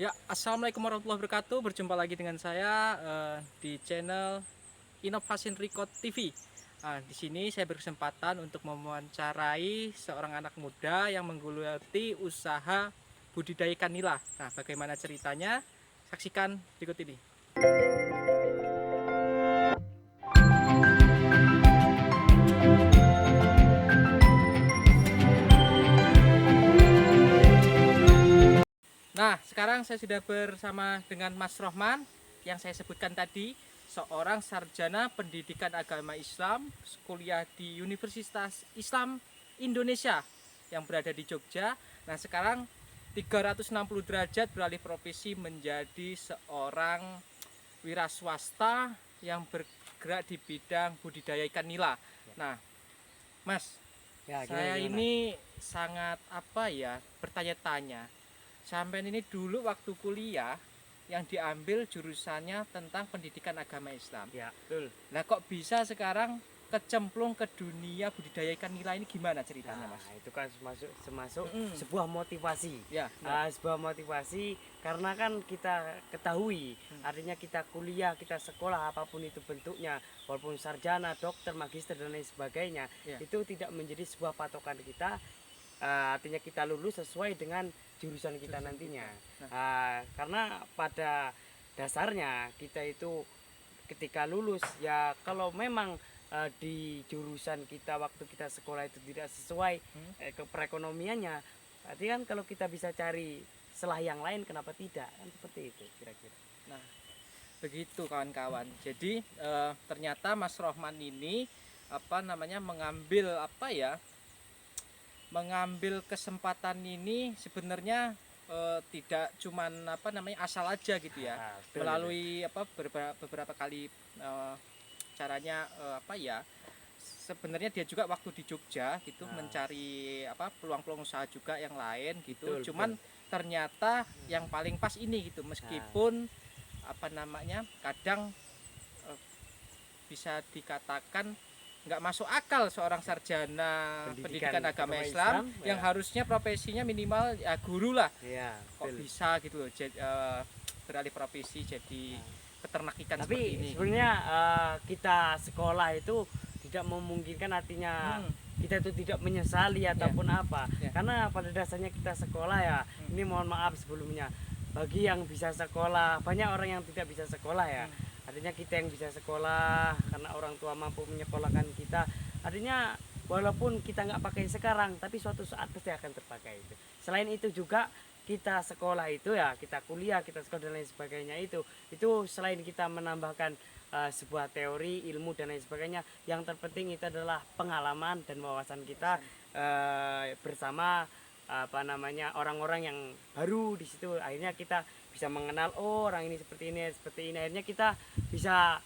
Ya, assalamualaikum warahmatullahi wabarakatuh. Berjumpa lagi dengan saya di channel Innovation Record TV. Di sini saya berkesempatan untuk mewawancarai seorang anak muda yang menggeluti usaha budidaya ikan nila. Nah, bagaimana ceritanya? Saksikan berikut ini. Nah, sekarang saya sudah bersama dengan Mas Rohman yang saya sebutkan tadi, seorang sarjana pendidikan agama Islam, kuliah di Universitas Islam Indonesia yang berada di Jogja. Nah, sekarang 360 derajat beralih profesi menjadi seorang wira swasta yang bergerak di bidang budidaya ikan nila. Nah, Mas, Ya, saya gimana? ini sangat bertanya-tanya. Sampai ini dulu waktu kuliah yang diambil jurusannya tentang pendidikan agama Islam. Ya, betul. Nah, kok bisa sekarang kecemplung ke dunia budidaya ikan nila, ini gimana ceritanya, Nah, Mas? itu kan semasuk Mm-mm. sebuah motivasi. Ya, benar. Sebuah motivasi karena kan kita ketahui, artinya kita kuliah, kita sekolah apapun itu bentuknya, walaupun sarjana, dokter, magister dan lain sebagainya, Ya. itu tidak menjadi sebuah patokan kita. Artinya kita lulus sesuai dengan jurusan kita Jurusan nantinya. kita. Karena pada dasarnya kita itu ketika lulus ya kalau memang di jurusan kita waktu kita sekolah itu tidak sesuai ke perekonomiannya, berarti kan kalau kita bisa cari selah yang lain kenapa tidak, kan seperti itu kira-kira. Nah, begitu kawan-kawan. Jadi ternyata Mas Rohman ini mengambil kesempatan ini sebenarnya tidak cuman asal aja gitu ya. Betul, Melalui beberapa kali caranya sebenarnya dia juga waktu di Jogja gitu mencari peluang-peluang usaha juga yang lain gitu. betul, Cuman ternyata yang paling pas ini gitu, meskipun kadang eh, bisa dikatakan nggak masuk akal seorang sarjana pendidikan agama Islam yang ya. harusnya profesinya minimal ya guru lah, Ya, kok betul. bisa gitu loh beralih profesi jadi peternak ikan seperti Tapi ini. sebenarnya kita sekolah itu tidak memungkinkan, artinya kita itu tidak menyesali ataupun apa. Ya. Karena pada dasarnya kita sekolah ya. Ini mohon maaf sebelumnya. Bagi yang bisa sekolah, banyak orang yang tidak bisa sekolah ya. Artinya kita yang bisa sekolah karena orang tua mampu menyekolahkan kita. Artinya walaupun kita nggak pakai sekarang, tapi suatu saat pasti akan terpakai itu. Selain itu juga kita sekolah itu ya, kita kuliah, kita sekolah dan lain sebagainya itu selain kita menambahkan sebuah teori, ilmu dan lain sebagainya, yang terpenting itu adalah pengalaman dan wawasan kita bersama orang-orang yang baru di situ. Akhirnya kita bisa mengenal, oh orang ini seperti ini. Akhirnya kita bisa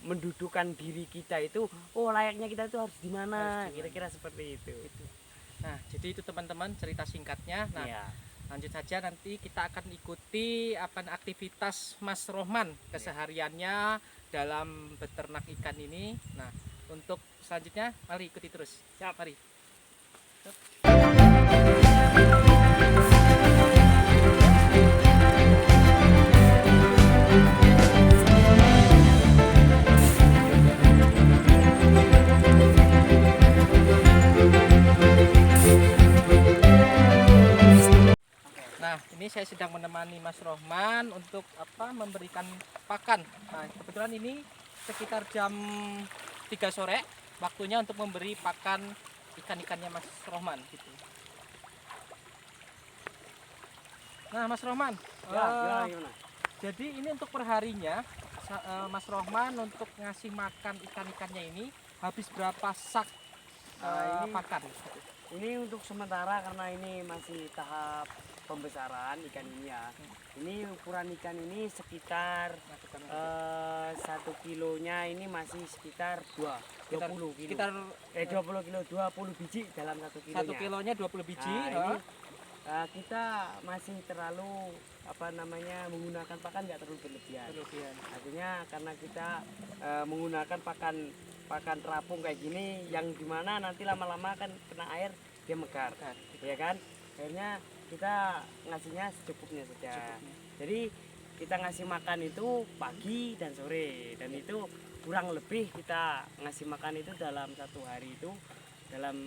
mendudukan diri kita itu, oh layaknya kita itu harus di mana, kira-kira seperti itu. Nah, jadi itu teman-teman cerita singkatnya. Nah, Ya. lanjut saja, nanti kita akan ikuti aktivitas Mas Rohman kesehariannya dalam beternak ikan ini. Nah, untuk selanjutnya mari ikuti terus. Siap. Mari. Nah, ini saya sedang menemani Mas Rohman untuk memberikan pakan. Nah, kebetulan ini sekitar jam 3 sore, waktunya untuk memberi pakan ikan-ikannya Mas Rohman gitu. Nah, Mas Rohman, Ya, gimana? jadi ini untuk perharinya Mas Rohman untuk ngasih makan ikan-ikannya ini habis berapa sak Ini pakan? Ini untuk sementara karena ini masih tahap pembesaran ikan ini ya. Ini ukuran ikan ini sekitar 1 kilonya ini masih sekitar 20 kilo. Sekitar 20 kilo, 20 biji dalam 1 kilonya. 1 kilonya 20 biji. Nah, ini kita masih terlalu menggunakan pakan nggak terlalu berlebihan. Artinya karena kita menggunakan pakan terapung kayak gini yang dimana nanti lama-lama kan kena air dia mekar, ya kan. Akhirnya kita ngasihnya secukupnya saja. Secukupnya. Jadi kita ngasih makan itu pagi dan sore, dan itu kurang lebih kita ngasih makan itu dalam satu hari itu, dalam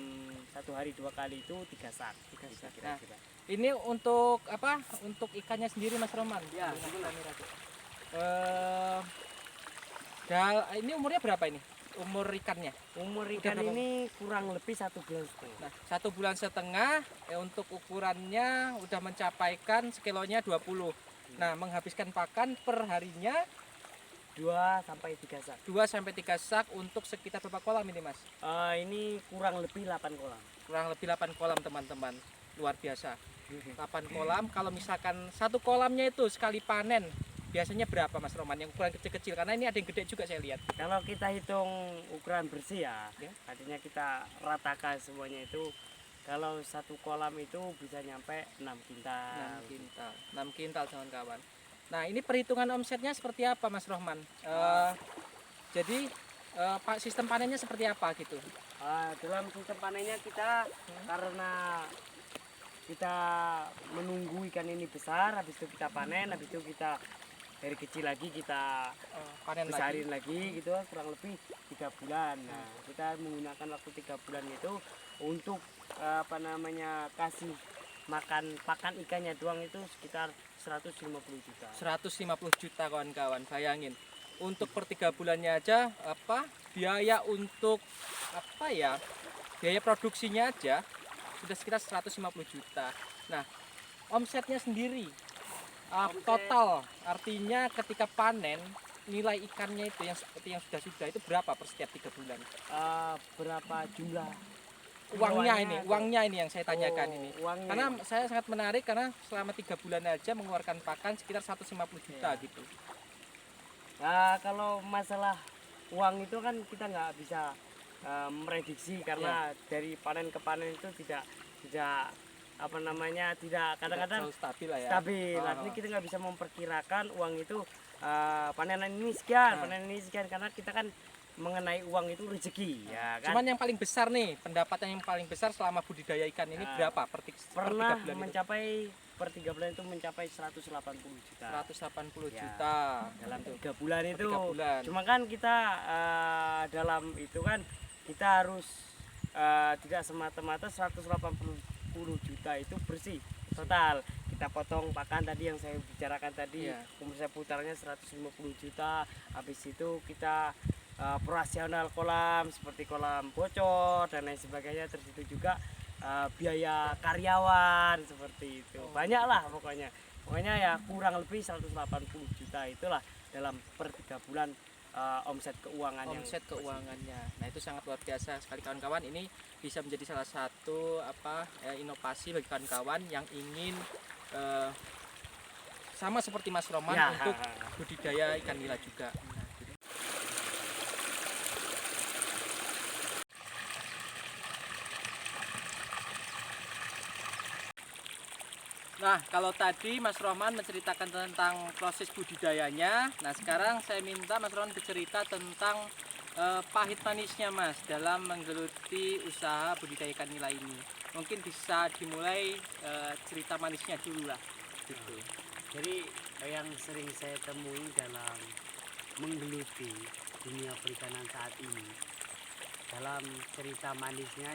satu hari 2 kali itu 3 sak. 3 sak. Kira-kira. Ini untuk apa? Untuk ikannya sendiri Mas Roman. Ya, Ini umurnya berapa ini? Umur ikannya? umur Udah ikan berapa? ini kurang lebih 1,5 bulan. Nah, 1,5 bulan, untuk ukurannya udah mencapaikan sekilonya 20. Nah, menghabiskan pakan per harinya 2 sampai 3 sak. 2 sampai 3 sak untuk sekitar berapa kolam ini, Mas? Ini kurang lebih 8 kolam. Kurang lebih 8 kolam, teman-teman. Luar biasa. 8 kolam, kalau misalkan satu kolamnya itu sekali panen, biasanya berapa Mas Roman yang ukuran kecil-kecil? Karena ini ada yang gede juga saya lihat. Kalau kita hitung ukuran bersih ya, Ya. artinya kita ratakan semuanya itu. Kalau satu kolam itu bisa nyampe 6 kintal. 6 kintal. 6 kintal, kawan-kawan. Nah, ini perhitungan omsetnya seperti apa Mas Rohman? Jadi Pak, sistem panennya seperti apa gitu? Dalam sistem panennya kita karena kita menunggu ikan ini besar, habis itu kita panen, habis itu kita dari kecil lagi kita Panen besarin lagi. lagi gitu, kurang lebih 3 bulan. Nah, kita menggunakan waktu 3 bulan itu untuk kasih makan pakan ikannya doang itu sekitar 150 juta. 150 juta kawan-kawan, bayangin. Untuk per 3 bulannya aja biaya untuk biaya produksinya aja sudah sekitar 150 juta. Nah, omsetnya sendiri total, artinya ketika panen nilai ikannya itu yang seperti yang sudah itu berapa per setiap 3 bulan? Berapa jumlah Uangnya ini yang saya tanyakan ini. uangnya. Karena saya sangat menarik karena selama 3 bulan aja mengeluarkan pakan sekitar 150 juta gitu. Nah, kalau masalah uang itu kan kita nggak bisa memprediksi karena dari panen ke panen itu tidak kadang-kadang Selalu stabil lah ya. stabil. Artinya kita nggak bisa memperkirakan uang itu panenan ini sekian, panenan ini sekian, karena kita kan mengenai uang itu rezeki, ya kan. Cuman yang paling besar nih, pendapatan yang paling besar selama budidaya ikan ini berapa per 3 Pernah bulan itu? mencapai per 3 bulan itu mencapai 180 juta. 180 Ya, juta dalam Itu. 3 bulan itu. 3 bulan. Cuma kan kita dalam itu kan kita harus tidak semata-mata 180 juta itu bersih total. Kita potong pakan tadi yang saya bicarakan tadi, Iya. umur saya putarnya 150 juta. Habis itu kita operasional kolam seperti kolam bocor dan lain sebagainya, terus itu juga biaya karyawan seperti itu. Banyak lah pokoknya ya kurang lebih 180 juta itulah dalam per 3 bulan omset keuangan Omset keuangannya. Nah, itu sangat luar biasa sekali kawan-kawan. Ini bisa menjadi salah satu inovasi bagi kawan-kawan yang ingin sama seperti Mas Roman Ya. untuk budidaya ikan nila juga. Nah, kalau tadi Mas Roman menceritakan tentang proses budidayanya, nah sekarang saya minta Mas Roman bercerita tentang pahit manisnya Mas dalam menggeluti usaha budidaya ikan nila ini. Mungkin bisa dimulai cerita manisnya dulu lah. Gitu. Jadi yang sering saya temui dalam menggeluti dunia perikanan saat ini, dalam cerita manisnya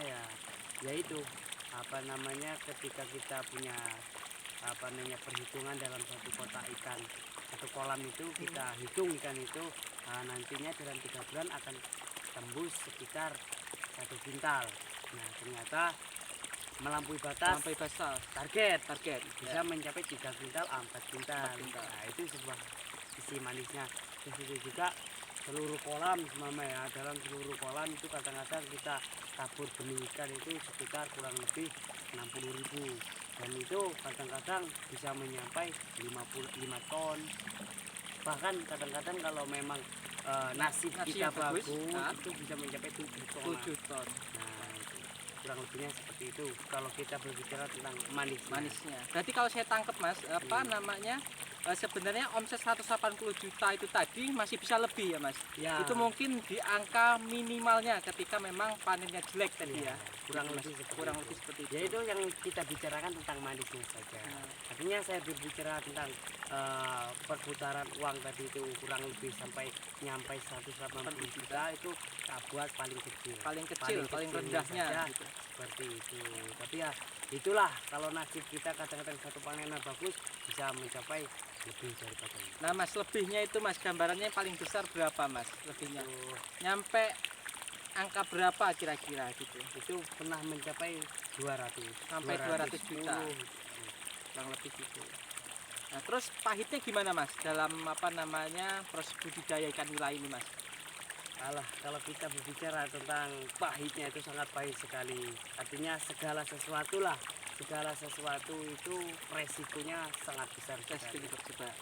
yaitu ketika kita punya perhitungan dalam satu kotak ikan, satu kolam itu kita hitung ikan itu nantinya dalam 3 bulan akan tembus sekitar 1 kintal. Nah, ternyata melampaui batas Sampai basal target Ya. bisa mencapai 3 kintal 4 kintal. 4 kintal. Nah, itu sebuah sisi manisnya. Terus itu juga seluruh kolam dalam seluruh kolam itu kadang-kadang kita tabur benih ikan itu sekitar kurang lebih 60.000, dan itu kadang-kadang bisa mencapai 55 ton. Bahkan kadang-kadang kalau memang nasib Nasibnya kita bagus, bagus itu bisa mencapai 7 ton. 7 ton Nah, itu kurang lebihnya seperti itu kalau kita berbicara tentang manisnya. manisnya. Berarti kalau saya tangkap Mas, sebenarnya omset 180 juta itu tadi masih bisa lebih ya Mas? Ya. Itu mungkin di angka minimalnya ketika memang panennya jelek tadi ya. kurang gitu, Mas. lebih seperti Kurang itu. lebih seperti itu. Ya itu yang kita bicarakan tentang manisnya saja. Artinya saya berbicara tentang perputaran uang tadi itu kurang lebih sampai nyampe 180 juta itu kita buat paling kecil. Paling kecil, paling rendahnya saja, gitu. seperti itu. Tapi ya itulah kalau nasib kita kadang-kadang satu panenan bagus bisa mencapai lebih daripada itu. Nah Mas, lebihnya itu Mas, gambarannya yang paling besar berapa Mas lebihnya? Itu, Nyampe angka berapa kira-kira gitu? itu pernah mencapai 200 Sampai 200 juta. 210. Kurang lebih gitu. Nah terus pahitnya gimana Mas dalam apa namanya proses budidaya ikan nila ini Mas? Alah, kalau kita berbicara tentang pahitnya itu sangat pahit sekali. Artinya segala sesuatu lah, segala sesuatu itu resikonya sangat besar sekali. Nah,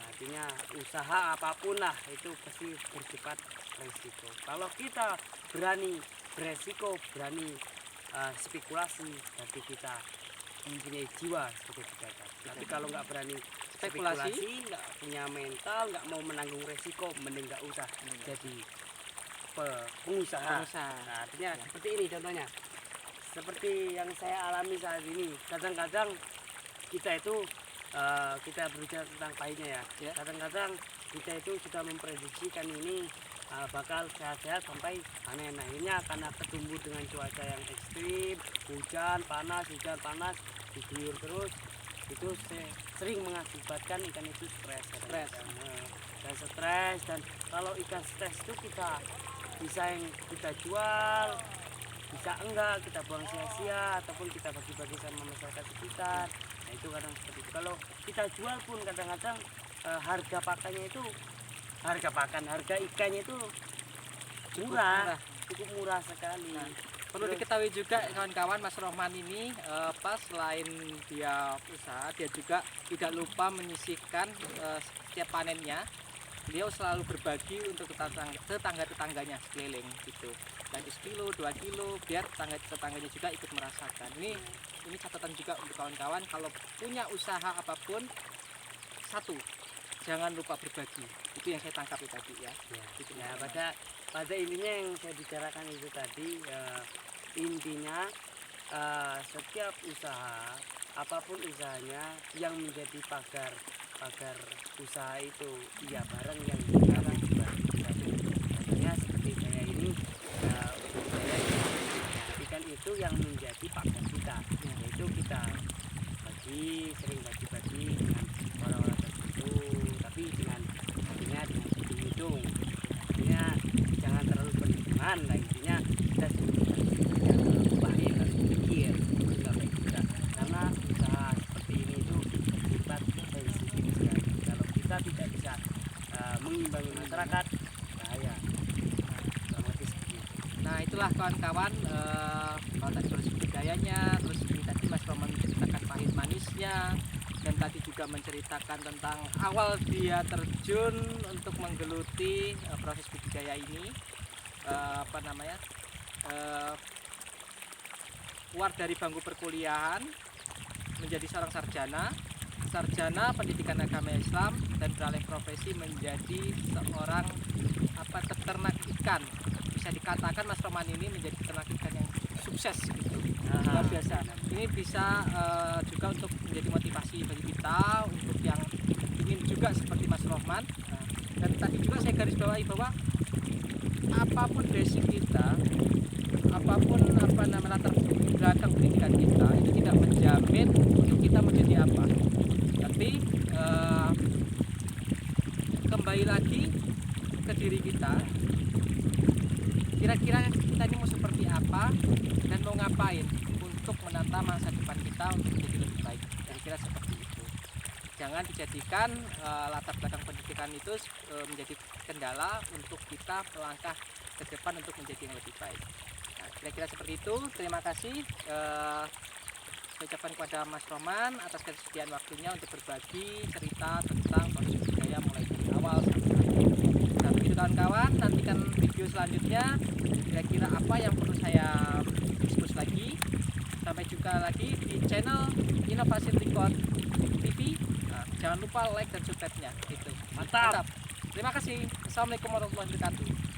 artinya usaha apapun lah itu pasti bersifat resiko. Kalau kita berani beresiko, berani spekulasi, berarti kita mempunyai jiwa sebagai pedagang. Tapi kalau nggak berani spekulasi, nggak punya mental, nggak mau menanggung resiko, mending nggak usah jadi pengusaha. Nah, artinya seperti ini contohnya. Seperti yang saya alami saat ini. Kadang-kadang kita itu kita berbicara tentang pahitnya ya. Kadang-kadang kita itu sudah memprediksikan ini bakal sehat-sehat sampai panen. Nah, akhirnya karena ketumbuh dengan cuaca yang ekstrim, hujan panas, diguyur terus, itu sering mengakibatkan ikan itu stres. Dan stres, dan kalau ikan stres itu kita bisa yang kita jual, bisa enggak kita buang sia-sia ataupun kita bagi-bagi sama masyarakat sekitar. Nah itu kadang seperti itu. Kalau kita jual pun kadang-kadang harga ikannya itu murah, cukup murah sekali. Nah, perlu diketahui juga kawan-kawan, Mas Rohman ini selain dia usaha, dia juga tidak lupa menyisihkan setiap panennya. Beliau selalu berbagi untuk tetangga-tetangganya sekeliling gitu. Dari sekilo, 2 kilo, biar tetangganya juga ikut merasakan. Ini catatan juga untuk kawan-kawan, kalau punya usaha apapun, satu, jangan lupa berbagi. Itu yang saya tangkap tadi ya. Gitu. Ya, pada intinya yang saya bicarakan itu tadi, intinya setiap usaha, apapun usahanya, yang menjadi pagar usaha itu ya barang yang sekarang contohnya seperti saya ini ikan itu yang menjadi pagar kita, yaitu kita sering bagi-bagi dengan orang-orang tertentu, tapi dengan hitung, artinya jangan terlalu berlebihan lah, intinya kita bahaya harus berpikir nggak baik juga, karena usaha seperti ini itu sifat sensitif sekali. Kalau kita tidak bisa mengimbangi masyarakat, bahaya. Nah itulah kawan-kawan, kalau tadi proses budidayanya, terus ini tadi Mas Roman menceritakan pahit manisnya, dan tadi juga menceritakan tentang awal dia terjun untuk menggeluti proses budidaya ini, keluar dari bangku perkuliahan menjadi seorang sarjana pendidikan agama Islam, dan beralih profesi menjadi seorang peternak ikan. Bisa dikatakan Mas Roman ini menjadi peternak ikan yang sukses gitu, luar biasa. Ini bisa juga untuk menjadi motivasi bagi kita untuk yang ingin juga seperti Mas Rohman. Dan tadi juga saya garis bawahi bahwa apapun basic kita, apapun latar belakang pendidikan kita, itu tidak menjamin untuk kita menjadi apa. Tapi kembali lagi ke diri kita, kira-kira kita ini mau seperti apa dan mau ngapain untuk menata masa depan kita untuk menjadi lebih baik. Kira-kira seperti itu. Jangan dijadikan latar belakang pendidikan itu menjadi kendala untuk kita melangkah ke depan untuk menjadi yang lebih baik. Nah, kira-kira seperti itu. Terima kasih. Saya ucapkan kepada Mas Roman atas kesediaan waktunya untuk berbagi cerita tentang proses budidaya mulai dari awal sampai akhir. Nah begitu kawan-kawan, nantikan video selanjutnya kira-kira apa yang perlu saya diskusi lagi. Sampai jumpa lagi di channel Inovasi Record TV. Nah, jangan lupa like dan subscribe-nya. Gitu. Mantap. Terima kasih. Assalamualaikum warahmatullahi wabarakatuh.